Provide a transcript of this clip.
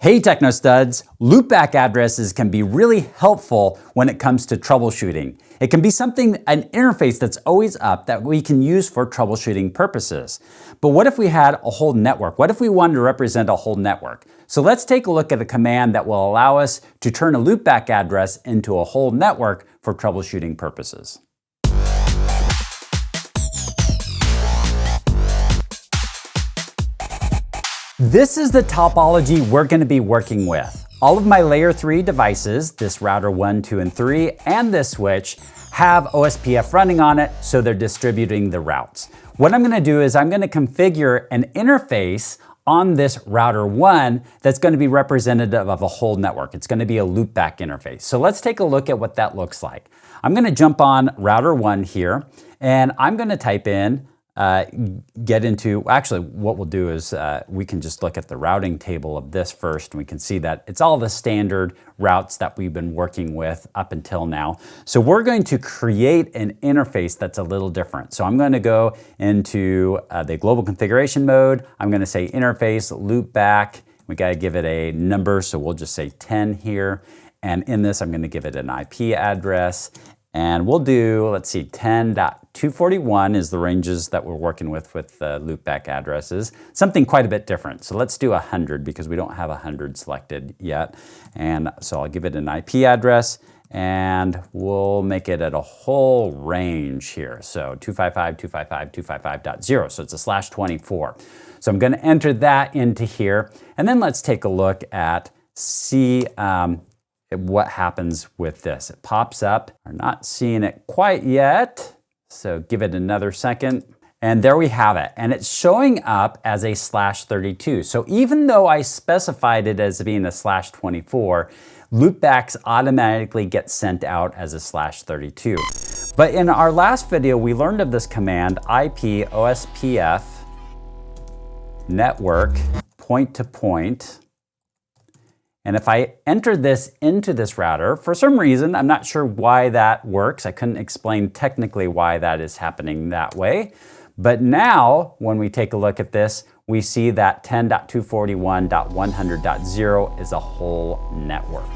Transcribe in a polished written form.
Hey Techno Studs, loopback addresses can be really helpful when it comes to troubleshooting. It can be an interface that's always up that we can use for troubleshooting purposes. But what if we had a whole network? What if we wanted to represent a whole network? So let's take a look at a command that will allow us to turn a loopback address into a whole network for troubleshooting purposes. This is the topology we're going to be working with. All of my layer 3 devices, this router 1, 2, and 3, and this switch, have OSPF running on it, so they're distributing the routes. What I'm going to do is I'm going to configure an interface on this router 1 that's going to be representative of a whole network. It's going to be a loopback interface. So let's take a look at what that looks like. I'm going to jump on router 1 here, and I'm going to type in actually what we'll do is we can just look at the routing table of this first, and we can see that it's all the standard routes that we've been working with up until now. So we're going to create an interface that's a little different. So I'm going to go into the global configuration mode. I'm going to say interface loopback. We got to give it a number, so we'll just say 10 here. And in this, I'm going to give it an IP address. And we'll do, let's see, 10.241 is the ranges that we're working with loopback addresses. Something quite a bit different. So let's do 100 because we don't have 100 selected yet. And so I'll give it an IP address and we'll make it at a whole range here. So 255.255.255.0. So it's a /24. So I'm going to enter that into here. And then let's take a look at what happens with this. It pops up. We're not seeing it quite yet, so give it another second. And there we have it. And it's showing up as a /32. So even though I specified it as being a /24, loopbacks automatically get sent out as a /32. But in our last video, we learned of this command, IP OSPF network point-to-point. And if I enter this into this router, for some reason, I'm not sure why that works. I couldn't explain technically why that is happening that way. But now, when we take a look at this, we see that 10.241.100.0 is a whole network.